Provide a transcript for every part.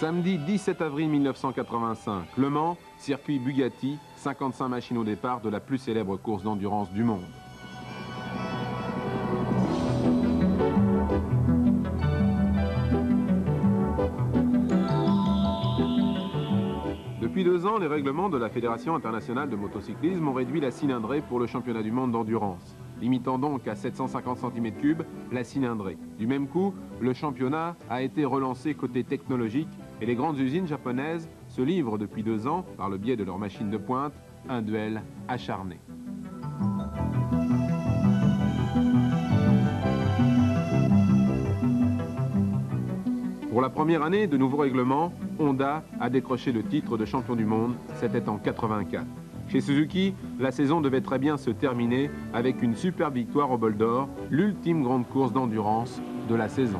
Samedi 17 avril 1985, Le Mans, circuit Bugatti, 55 machines au départ de la plus célèbre course d'endurance du monde. Depuis 2 ans, les règlements de la Fédération internationale de motocyclisme ont réduit la cylindrée pour le championnat du monde d'endurance, limitant donc à 750 cm3 la cylindrée. Du même coup, le championnat a été relancé côté technologique et les grandes usines japonaises se livrent depuis 2 ans, par le biais de leurs machines de pointe, un duel acharné. Pour la première année de nouveaux règlements, Honda a décroché le titre de champion du monde, c'était en 84. Chez Suzuki, la saison devait très bien se terminer avec une superbe victoire au bol d'or, l'ultime grande course d'endurance de la saison.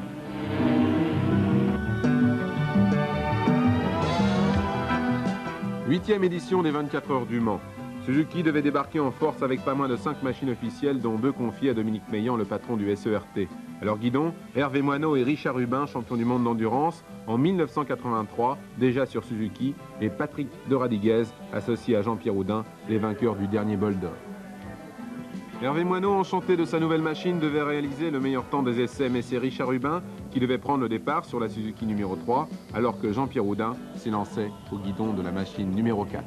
Huitième édition des 24 heures du Mans. Suzuki devait débarquer en force avec pas moins de 5 machines officielles, dont 2 confiées à Dominique Meillan, le patron du SERT. À leur guidon, Hervé Moineau et Richard Rubin, champions du monde d'endurance, en 1983, déjà sur Suzuki, et Patrick de Radiguez, associé à Jean-Pierre Houdin, les vainqueurs du dernier bol d'or. Hervé Moineau, enchanté de sa nouvelle machine, devait réaliser le meilleur temps des essais, mais c'est Richard Rubin qui devait prendre le départ sur la Suzuki numéro 3, alors que Jean-Pierre Houdin s'élançait au guidon de la machine numéro 4.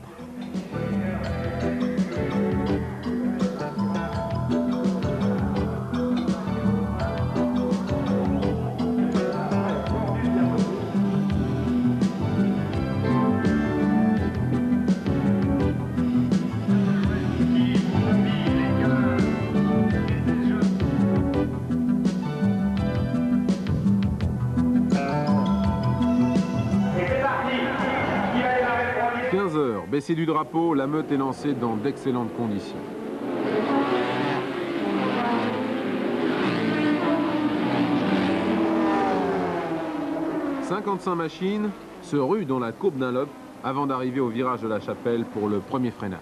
15 heures, baissé du drapeau, la meute est lancée dans d'excellentes conditions. « 55 machines se ruent dans la courbe d'un lobe avant d'arriver au virage de la Chapelle pour le premier freinage.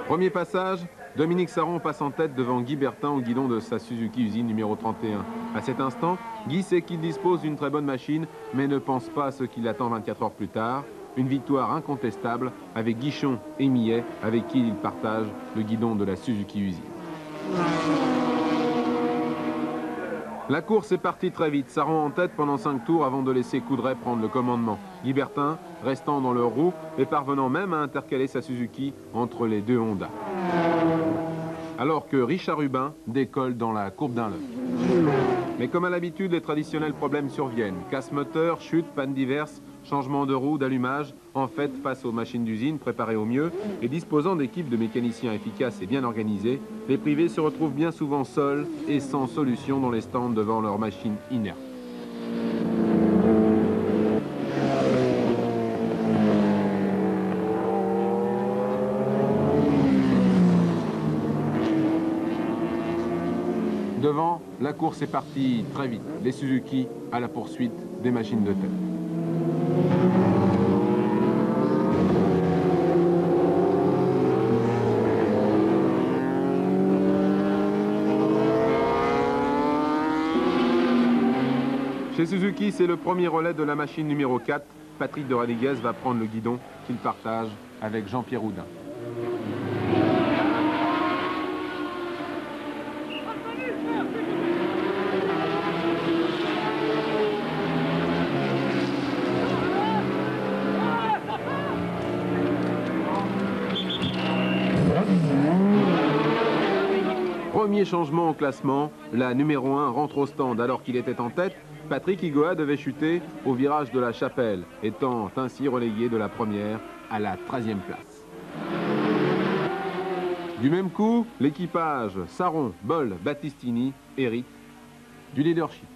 Premier passage, Dominique Sarron passe en tête devant Guy Bertin au guidon de sa Suzuki usine numéro 31. À cet instant, Guy sait qu'il dispose d'une très bonne machine, mais ne pense pas à ce qui l'attend 24 heures plus tard. Une victoire incontestable avec Guichon et Millet, avec qui il partage le guidon de la Suzuki usine. La course est partie très vite, Sarron en tête pendant 5 tours avant de laisser Coudray prendre le commandement. Guy Bertin restant dans leur roue et parvenant même à intercaler sa Suzuki entre les 2 Honda. Alors que Richard Rubin décolle dans la courbe d'un lobe. Mais comme à l'habitude, les traditionnels problèmes surviennent. Casse moteur, chute, panne diverses, changement de roue, d'allumage. En fait, face aux machines d'usine préparées au mieux et disposant d'équipes de mécaniciens efficaces et bien organisées, les privés se retrouvent bien souvent seuls et sans solution dans les stands devant leurs machines inertes. Devant, la course est partie très vite. Les Suzuki à la poursuite des machines de tête. Chez Suzuki, c'est le premier relais de la machine numéro 4. Patrick de Radiguez va prendre le guidon qu'il partage avec Jean-Pierre Houdin. Premier changement au classement, la numéro 1 rentre au stand alors qu'il était en tête. Patrick Igoa devait chuter au virage de la Chapelle, étant ainsi relégué de la première à la 13e place. Du même coup, l'équipage Sarron, Boll, Battistini hérite du leadership.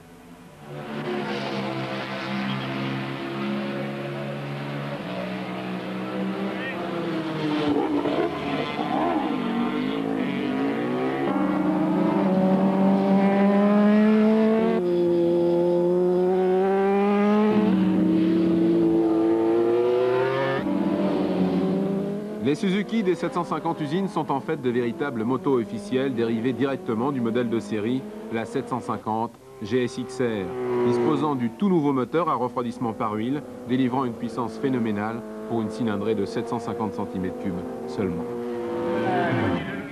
Les Suzuki des 750 usines sont en fait de véritables motos officielles dérivées directement du modèle de série, la 750, GSXR, disposant du tout nouveau moteur à refroidissement par huile, délivrant une puissance phénoménale pour une cylindrée de 750 cm3 seulement.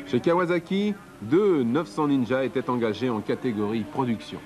Chez Kawasaki, 2 900 Ninja étaient engagés en catégorie production.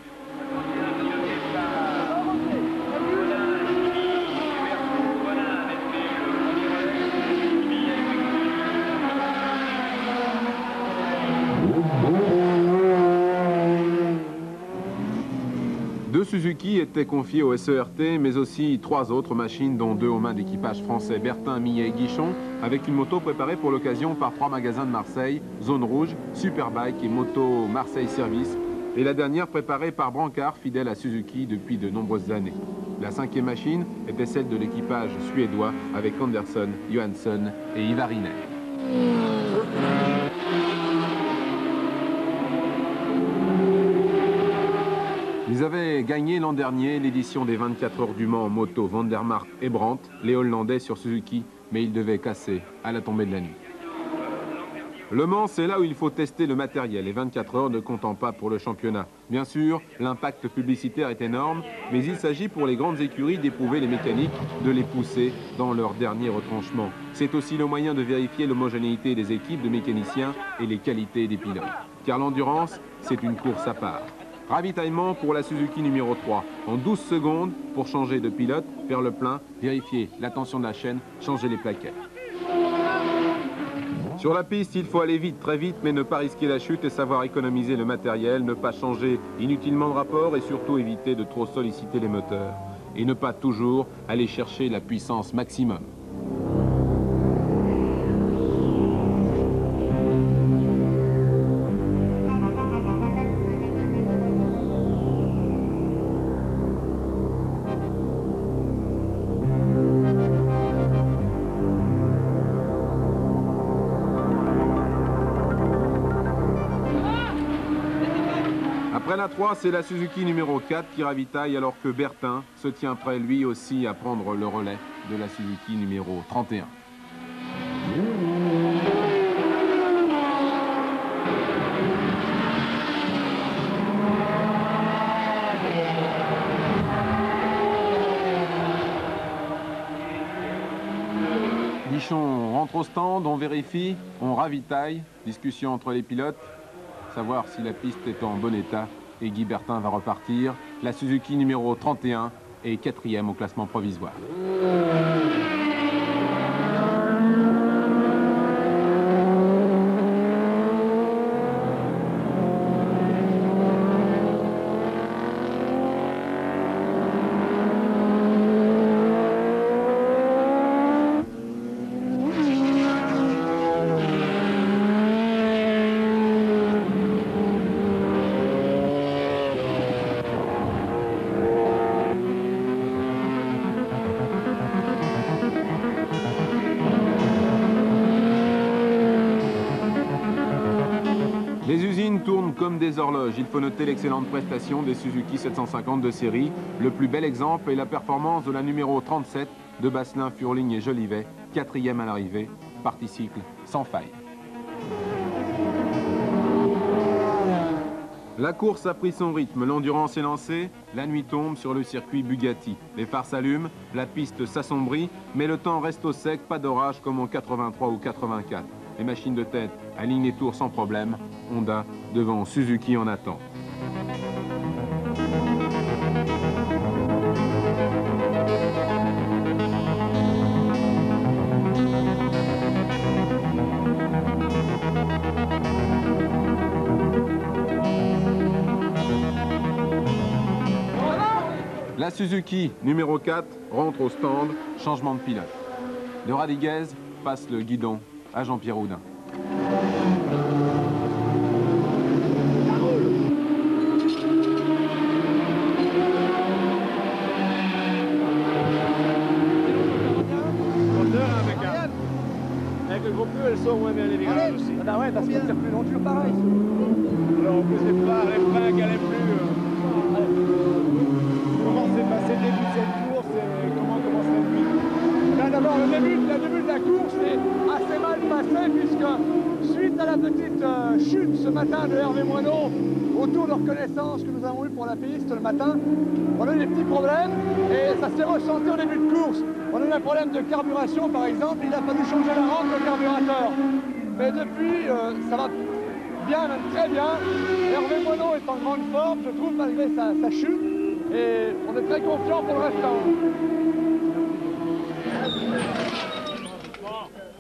Deux Suzuki étaient confiés au SERT, mais aussi 3 autres machines, dont 2 aux mains d'équipage français Bertin, Millet et Guichon, avec une moto préparée pour l'occasion par 3 magasins de Marseille, Zone Rouge, Superbike et Moto Marseille Service, et la dernière préparée par Brancard, fidèle à Suzuki depuis de nombreuses années. La 5e machine était celle de l'équipage suédois avec Anderson, Johansson et Ivarinen. Ils avaient gagné l'an dernier l'édition des 24 heures du Mans en moto Vandermark et Brandt, les Hollandais sur Suzuki, mais ils devaient casser à la tombée de la nuit. Le Mans, c'est là où il faut tester le matériel, et 24 heures ne comptant pas pour le championnat. Bien sûr, l'impact publicitaire est énorme, mais il s'agit pour les grandes écuries d'éprouver les mécaniques, de les pousser dans leur dernier retranchement. C'est aussi le moyen de vérifier l'homogénéité des équipes de mécaniciens et les qualités des pilotes. Car l'endurance, c'est une course à part. Ravitaillement pour la Suzuki numéro 3. En 12 secondes pour changer de pilote, faire le plein, vérifier la tension de la chaîne, changer les plaquettes. Sur la piste, il faut aller vite, très vite, mais ne pas risquer la chute et savoir économiser le matériel, ne pas changer inutilement de rapport et surtout éviter de trop solliciter les moteurs. Et ne pas toujours aller chercher la puissance maximum. Après la 3, c'est la Suzuki numéro 4 qui ravitaille alors que Bertin se tient prêt lui aussi à prendre le relais de la Suzuki numéro 31. Guichon rentre au stand, on vérifie, on ravitaille, discussion entre les pilotes, savoir si la piste est en bon état, et Guy Bertin va repartir. La Suzuki numéro 31 est 4e au classement provisoire. Les usines tournent comme des horloges. Il faut noter l'excellente prestation des Suzuki 750 de série. Le plus bel exemple est la performance de la numéro 37 de Basselin, Furling et Jolivet, 4e à l'arrivée, parti-cycle sans faille. La course a pris son rythme, l'endurance est lancée, la nuit tombe sur le circuit Bugatti. Les phares s'allument, la piste s'assombrit, mais le temps reste au sec, pas d'orage comme en 83 ou 84. Les machines de tête alignent les tours sans problème. Honda devant Suzuki en attente. La Suzuki numéro 4 rentre au stand, changement de pilote. De Radiguez passe le guidon à Jean-Pierre Houdin. Avec le gros pneu, elle sort moins bien les virages aussi. Ah bah ouais, parce que c'est plus long, toujours pareil. Alors en plus les freins calaient plus. Comment s'est passé le début de cette course et comment commence la nuit? Là d'abord le début de la course est assez mal passé puisque suite à la petite chute ce matin de Hervé Moineau, autour de reconnaissance que nous avons eu pour la piste le matin, on a eu des petits problèmes et ça s'est ressenti au début de course. On a eu un problème de carburation par exemple, il a fallu changer la rampe de carburateur. Mais depuis, ça va bien, même très bien. Hervé Moineau est en grande forme, je trouve, malgré sa chute. Et on est très confiant pour le restant.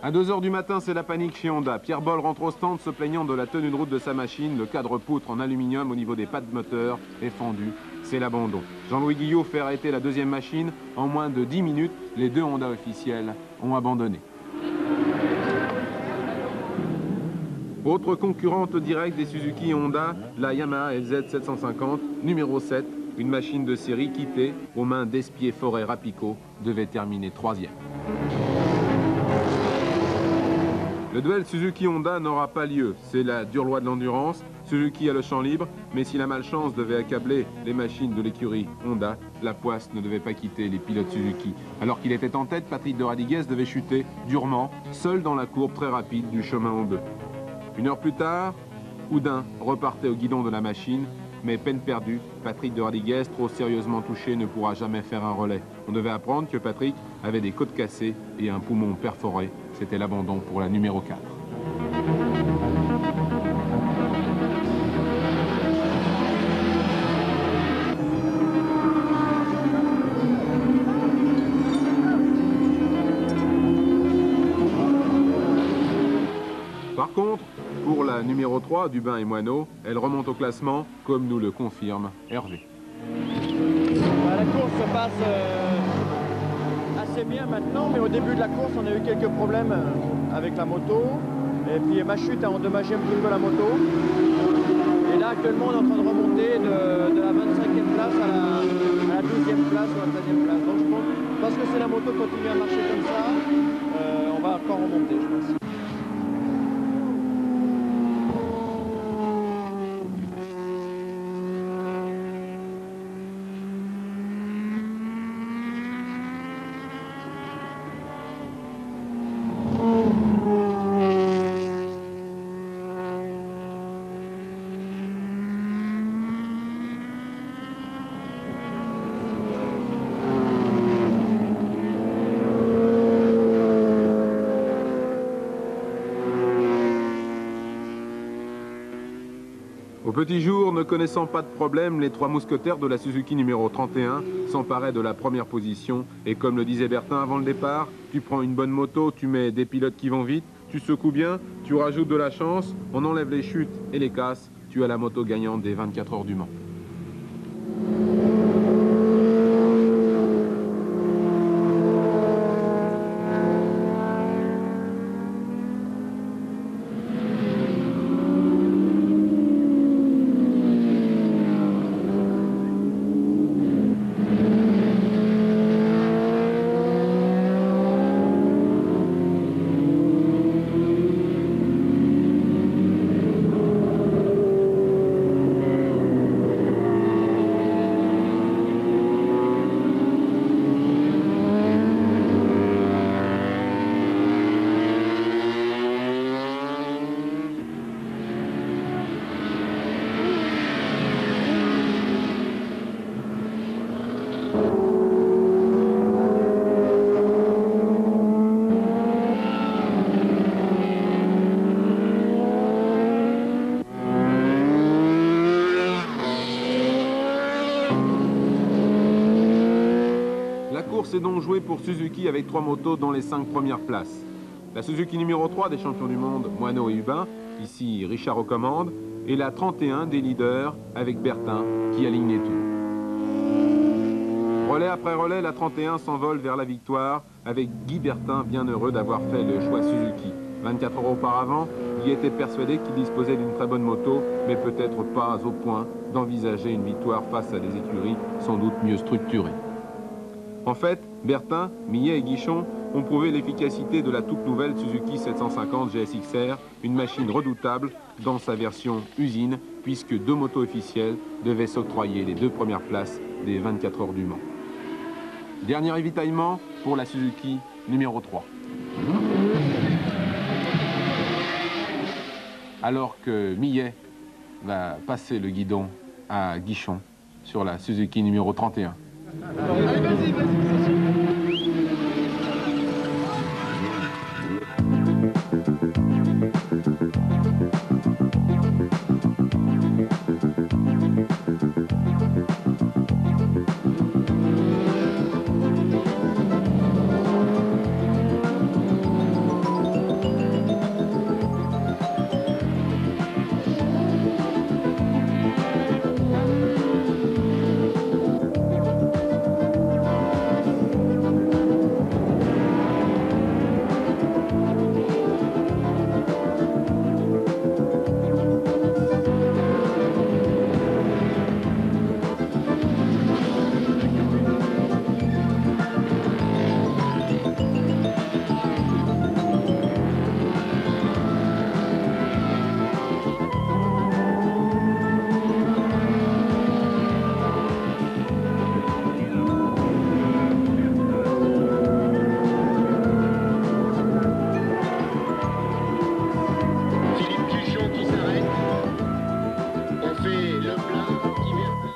À 2 h du matin, c'est la panique chez Honda. Pierre Boll rentre au stand se plaignant de la tenue de route de sa machine. Le cadre poutre en aluminium au niveau des pattes moteur est fendu. C'est l'abandon. Jean-Louis Guillot fait arrêter la deuxième machine. En moins de 10 minutes, les 2 Honda officiels ont abandonné. Autre concurrente directe des Suzuki et Honda, la Yamaha LZ750, numéro 7, une machine de série quittée aux mains d'Espier Forêt Rapico, devait terminer 3e. Le duel Suzuki-Honda n'aura pas lieu, c'est la dure loi de l'endurance. Suzuki a le champ libre, mais si la malchance devait accabler les machines de l'écurie Honda, la poisse ne devait pas quitter les pilotes Suzuki. Alors qu'il était en tête, Patrick de Radiguez devait chuter durement, seul dans la courbe très rapide du chemin aux bœufs. 1 heure plus tard, Houdin repartait au guidon de la machine, mais peine perdue, Patrick de Radiguez, trop sérieusement touché, ne pourra jamais faire un relais. On devait apprendre que Patrick avait des côtes cassées et un poumon perforé. C'était l'abandon pour la numéro 4. Par contre, pour la numéro 3, Dubin et Moineau, elle remonte au classement, comme nous le confirme Hervé. La course se passe assez bien maintenant, mais au début de la course, on a eu quelques problèmes avec la moto. Et puis ma chute a endommagé un petit peu la moto. Et là, actuellement, on est en train de remonter de la 25e place à la 12e place ou à la 13e place. Donc je pense, parce que c'est la moto continue à marcher comme ça, on va encore remonter, je pense. Au petit jour, ne connaissant pas de problème, les 3 mousquetaires de la Suzuki numéro 31 s'emparaient de la première position. Et comme le disait Bertin avant le départ, tu prends une bonne moto, tu mets des pilotes qui vont vite, tu secoues bien, tu rajoutes de la chance, on enlève les chutes et les casses, tu as la moto gagnante des 24 heures du Mans. C'est donc joué pour Suzuki avec 3 motos dans les 5 premières places. La Suzuki numéro 3 des champions du monde, Moineau et Hubin, ici Richard aux commandes, et la 31 des leaders avec Bertin qui aligne les tours. Relais après relais, la 31 s'envole vers la victoire avec Guy Bertin bien heureux d'avoir fait le choix Suzuki. 24 heures auparavant, Guy était persuadé qu'il disposait d'une très bonne moto, mais peut-être pas au point d'envisager une victoire face à des écuries sans doute mieux structurées. En fait, Bertin, Millet et Guichon ont prouvé l'efficacité de la toute nouvelle Suzuki 750 GSX-R, une machine redoutable dans sa version usine, puisque 2 motos officielles devaient s'octroyer les 2 premières places des 24 heures du Mans. Dernier ravitaillement pour la Suzuki numéro 3. Alors que Millet va passer le guidon à Guichon sur la Suzuki numéro 31. Allez, vas-y, vas-y.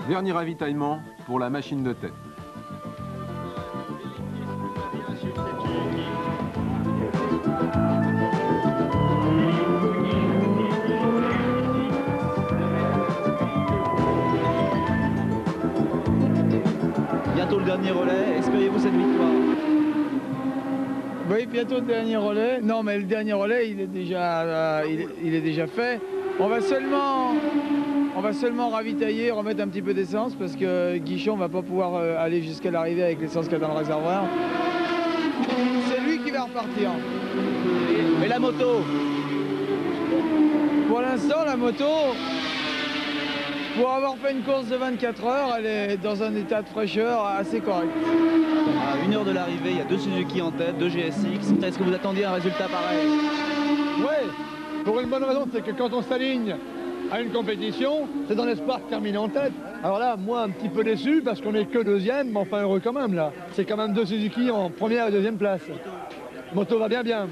Dernier ravitaillement pour la machine de tête. Bientôt le dernier relais, espérez-vous cette victoire? Oui, bientôt le dernier relais. Non, mais le dernier relais, il est déjà fait. On va seulement ravitailler, remettre un petit peu d'essence parce que Guichon ne va pas pouvoir aller jusqu'à l'arrivée avec l'essence qu'il y a dans le réservoir. C'est lui qui va repartir. Et la moto? Pour l'instant, la moto, pour avoir fait une course de 24 heures, elle est dans un état de fraîcheur assez correct. À 1 heure de l'arrivée, il y a 2 Suzuki en tête, 2 GSX. Est-ce que vous attendiez un résultat pareil? Oui, pour une bonne raison, c'est que quand on s'aligne à une compétition, c'est dans l'espoir de terminer en tête. Alors là, moi, un petit peu déçu parce qu'on n'est que deuxième, mais enfin heureux quand même là. C'est quand même 2 Suzuki en première et deuxième place. Moto va bien bien.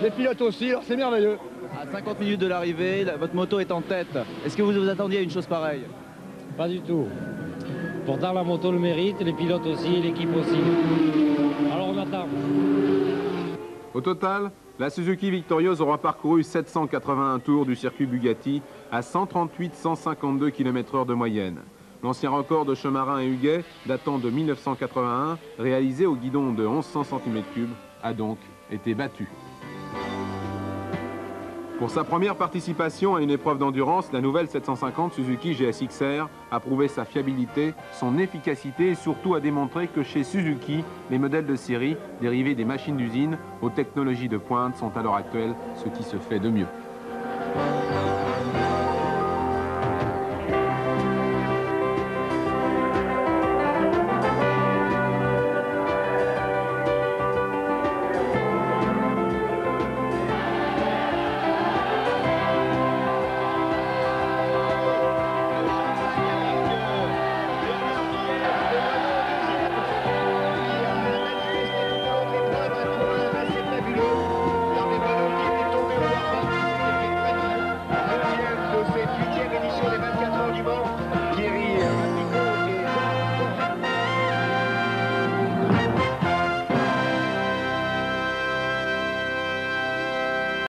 Les pilotes aussi, alors c'est merveilleux. À 50 minutes de l'arrivée, votre moto est en tête. Est-ce que vous vous attendiez à une chose pareille? Pas du tout. Pourtant la moto le mérite, les pilotes aussi, l'équipe aussi. Alors on attend. Au total, la Suzuki victorieuse aura parcouru 781 tours du circuit Bugatti à 138-152 km/h de moyenne. L'ancien record de Chemarin et Huguet, datant de 1981, réalisé au guidon de 1100 cm3, a donc été battu. Pour sa première participation à une épreuve d'endurance, la nouvelle 750 Suzuki GSX-R a prouvé sa fiabilité, son efficacité et surtout a démontré que chez Suzuki, les modèles de série dérivés des machines d'usine aux technologies de pointe sont à l'heure actuelle ce qui se fait de mieux.